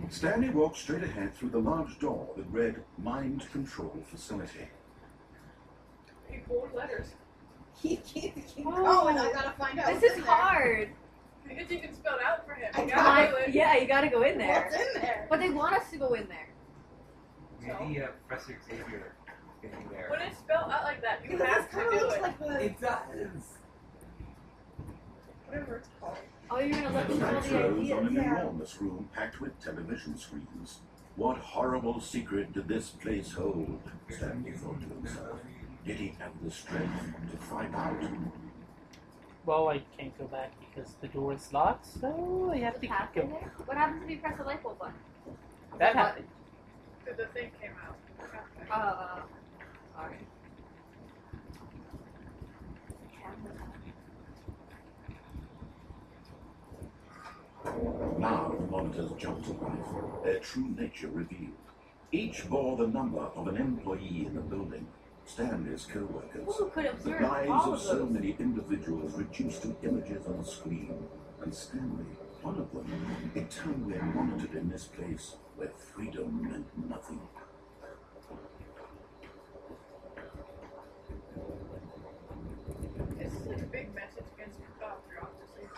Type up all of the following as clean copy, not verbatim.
Stanley walked straight ahead through the large door that read Mind Control Facility. He pulled letters. Keep going, I gotta find out. This is hard. I guess you can spell it out for him. Yeah, you gotta go in there. What's in there? But they want us to go in there. Maybe Professor Xavier is getting there. When it's spelled out like that, you Because have it to kind of do looks it. like the, It does. whatever it's called. Oh, you're gonna let The them know lights the rose on ideas. an yeah. enormous room packed with television screens. What horrible secret did this place hold? Stanley thought to himself. Did he have the strength to find out? Well, I can't go back because the door is locked, so I have to The keep path going. in there? What happens if you press the light bulb button? That happened. The thing came out. Sorry. Now the monitors jumped to life, their true nature revealed. Each bore the number of an employee in the building, Stanley's co-workers. Who could The observe lives all of of so those? many individuals reduced to images on a screen, and Stanley, one of them, eternally monitored in this place where freedom meant nothing. This is like a big message against bureaucracy.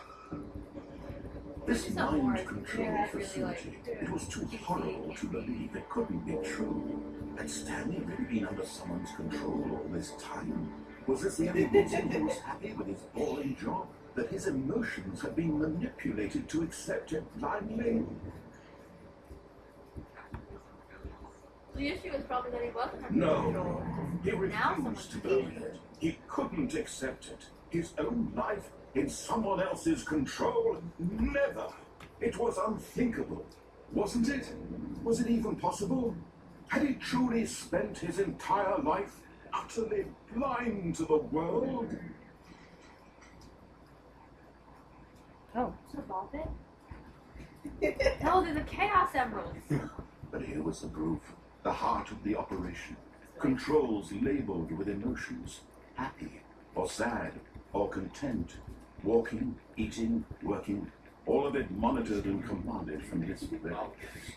This It's not mind boring. control Yeah, that's really, facility, like, it was too horrible to believe it couldn't be true. Had Stanley really been under someone's control all this time? Was this the only reason he was happy with his boring job? That his emotions had been manipulated to accept it blindly? The issue is probably that he wasn't under No, control. he Now refused to someone's believe it. He couldn't accept it. His own life in someone else's control? Never. It was unthinkable, wasn't it? Was it even possible? Had he truly spent his entire life utterly blind to the world? Oh, Is it ball pit? No, they're the Chaos Emeralds. But here was the proof, the heart of the operation. Controls labeled with emotions, happy or sad or content, walking, eating, working, all of it monitored and commanded from his fingertips.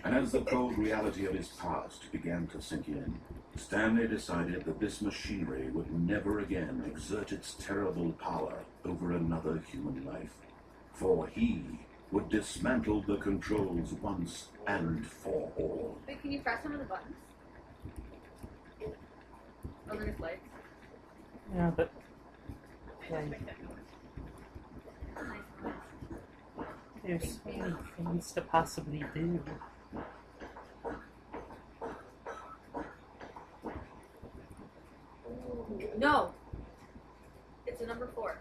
And as the cold reality of his past began to sink in, Stanley decided that this machinery would never again exert its terrible power over another human life. For he would dismantle the controls once and for all. Wait, can you press some of the buttons? Oh, they're just lights. yeah, but They just make that noise. Nice. there's so many things to possibly do. No! It's a number 4.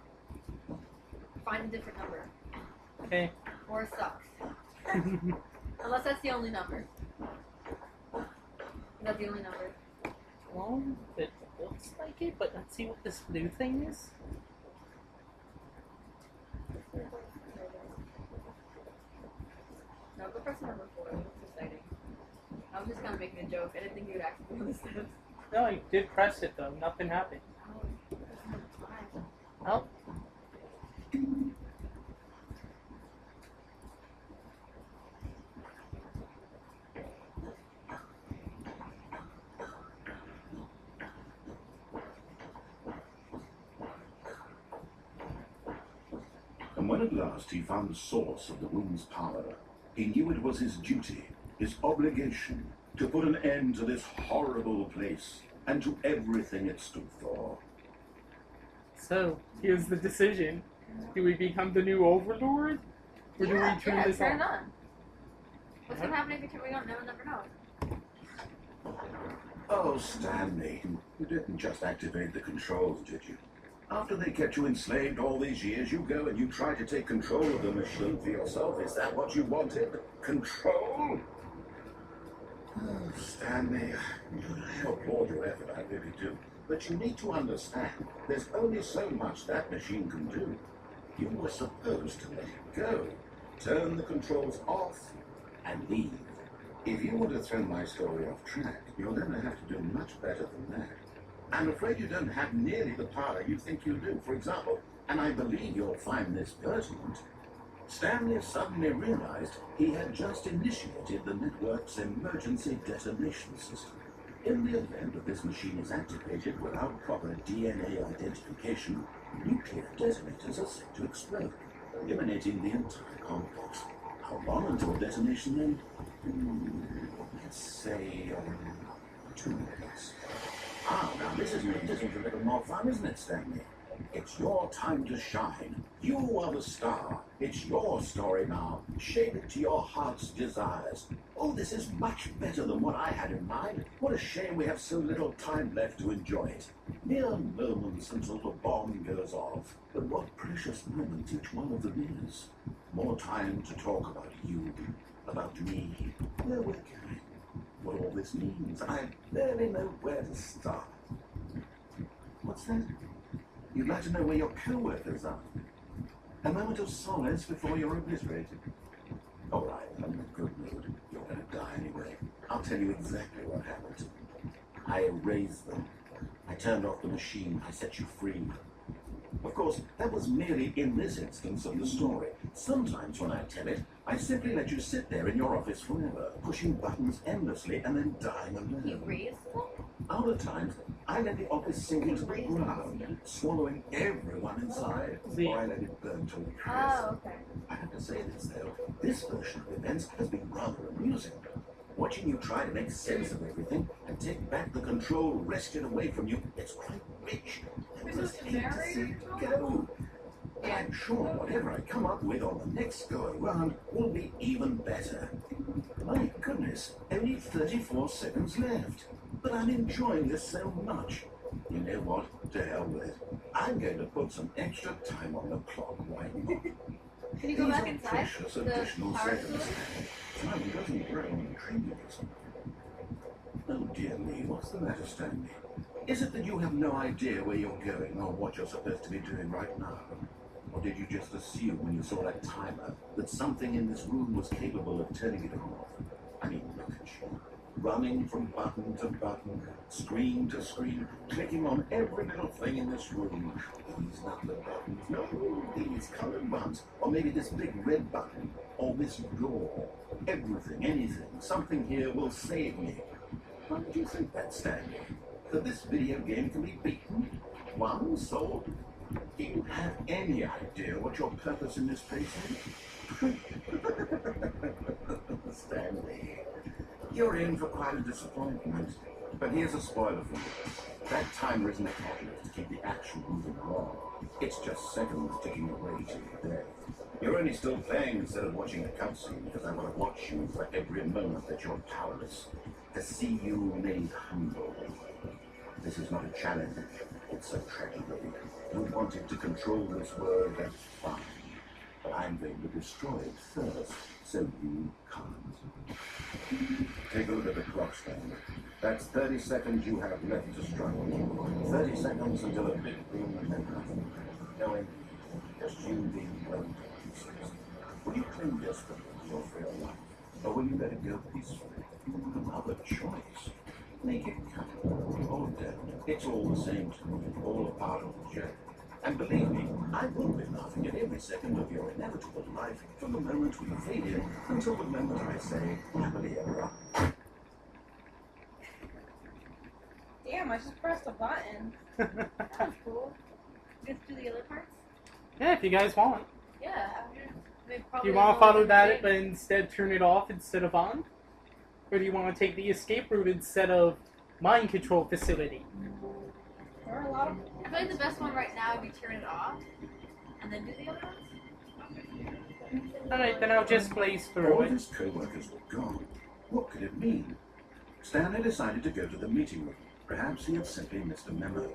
Find a different number. Okay. 4 sucks. Unless that's the only number. Is that the only number? Well, it looks like it, but let's see what this blue thing is. No, go press number 4. It looks exciting. I was just kind of making a joke. I didn't think you would actually understand. No, I did press it though. Nothing happened. Oh. And when at last he found the source of the room's power, he knew it was his duty, his obligation, to put an end to this horrible place and to everything it stood for. So, here's the decision. Do we become the new overlord? Or do we turn this turn on? it on. What's going to happen if you turn it on? No one never knows. Oh, Stanley, you didn't just activate the controls, did you? After they kept you enslaved all these years, you go and you try to take control of the machine for yourself. Is that what you wanted? Control? Oh, Stanley, I applaud your effort, I really do. But you need to understand, there's only so much that machine can do. You were supposed to let it go, turn the controls off, and leave. If you want to throw my story off track, you're going to have to do much better than that. I'm afraid you don't have nearly the power you think you do. For example, and I believe you'll find this pertinent, Stanley suddenly realized he had just initiated the network's emergency detonation system. In the event that this machine is activated without proper DNA identification, nuclear detonators are set to explode, eliminating the entire complex. How long until detonation then? Let's say 2 minutes. Ah, now this is a little more fun, isn't it, Stanley? It's your time to shine. You are the star. It's your story now. Shape it to your heart's desires. Oh, this is much better than what I had in mind. What a shame we have so little time left to enjoy it. Mere moments until the bomb goes off. But what precious moment each one of them is. More time to talk about you, about me, where we're going, what all this means. I barely know where to start. What's that? You'd like to know where your co-workers are? A moment of solace before you're obliterated. All right, I'm in a good mood. You're going to die anyway. I'll tell you exactly what happened. I erased them. I turned off the machine. I set you free. Of course, that was merely in this instance of the story. Sometimes when I tell it, I simply let you sit there in your office forever, pushing buttons endlessly and then dying You alone. raised them? Other times, I let the office sink into the ground, swallowing everyone inside, or I let it burn to a crisp. Oh, okay. I have to say this, though. This version of events has been rather amusing. Watching you try to make sense of everything and take back the control wrested away from you, it's quite rich. I just hate to see it go. I'm sure whatever I come up with on the next go-around will be even better. My goodness, only 34 seconds left. But I'm enjoying this so much. You know what? To hell with it. I'm going to put some extra time on the clock right now. Can you go These back are inside precious the additional power seconds. source? Time doesn't grow on trees. Oh dear me, what's the matter, Stanley? Is it that you have no idea where you're going or what you're supposed to be doing right now? Or did you just assume when you saw that timer that something in this room was capable of turning it off? I mean, look at you. Running from button to button, screen to screen, clicking on every little thing in this room. These number buttons, no, these colored ones, or maybe this big red button, or this door. Everything, anything, something here will save me. How did you think that, Stanley? That this video game can be beaten? Won? Sold? Do you have any idea what your purpose in this place is? Stanley, you're in for quite a disappointment. But here's a spoiler for you. That timer isn't a catalyst to keep the action moving along. It's just seconds ticking away to your day. You're only still playing instead of watching a cutscene because I want to watch you for every moment that you're powerless. To see you made humble. This is not a challenge. It's a tragedy. You wanted to control this world, that's fine. But I'm going to destroy it first, so you can't. Take a look at the clock, Stanley. That's 30 seconds you have left to struggle. 30 seconds until a big boom and then nothing. No end. Just you being blown to pieces. Will you cling desperately to your frail life? Or will you let it go peacefully? Another choice. Make it count. Or don't. It's all the same to me. All a part of the journey. And believe me, I will be laughing at every second of your inevitable life from the moment we fade in until the moment I say, happily ever after. Damn, I just pressed a button. That was cool. Just do the other parts? Yeah, if you guys want. Yeah. Do you want to follow that but instead turn it off instead of on? Or do you want to take the escape route instead of mind control facility? There are a lot of. I feel like the best one right now would be turn it off and then do the other ones. Alright, then I'll just blaze All through of it. his co-workers were gone. What could it mean? Stanley decided to go to the meeting room. Perhaps he had simply missed a memo.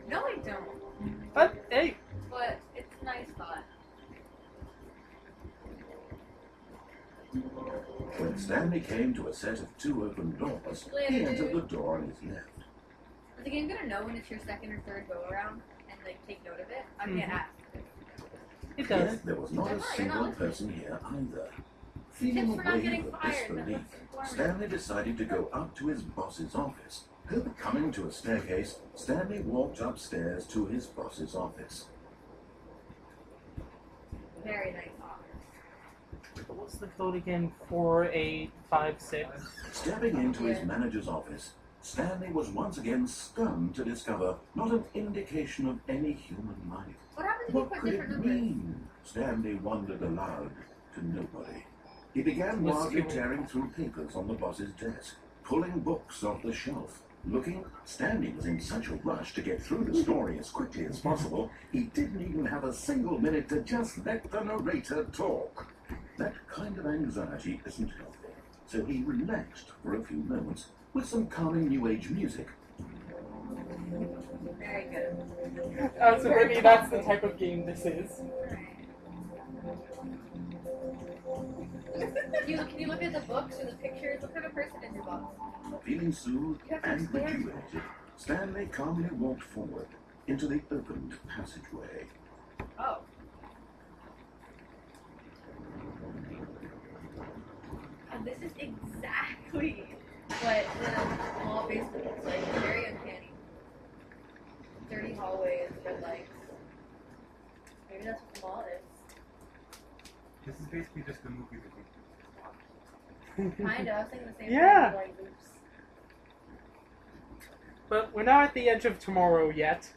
No, I don't. But, hey, But it's a nice thought. When Stanley came to a set of 2 open doors, he entered the door on his left. Is the game gonna know when it's your second or third go around and like take note of it? I'm gonna ask. it does. Yet there was not a You're single not person here either. Feeling Tips for a not wave getting of fired, disbelief, that's what's Stanley decided to go up to his boss's office Coming to a staircase, Stanley walked upstairs to his boss's office. Very nice office. What's the code again? 4856. Stepping into his manager's office, Stanley was once again stunned to discover not an indication of any human life. What happens if you What put could different it numbers? mean? Stanley wondered aloud to nobody. He began Was wildly he- tearing through papers on the boss's desk, pulling books off the shelf. Looking, Stanley was in such a rush to get through the story as quickly as possible, he didn't even have a single minute to just let the narrator talk. That kind of anxiety isn't healthy, so he relaxed for a few moments with some calming New Age music. Very good. So Brittany, that's the type of game this is. Can you look at the books or the pictures? What kind of person is your boss? Feeling soothed You have to and explain. rejuvenated, Stanley calmly walked forward into the opened passageway. Oh. And this is exactly what the small basement looks like. It's very uncanny. Dirty hallways, red lights. Maybe that's what the mall is. This is basically just the movie that we Kinda. I was thinking the same Yeah. thing. Like, oops. But we're not at the edge of tomorrow yet.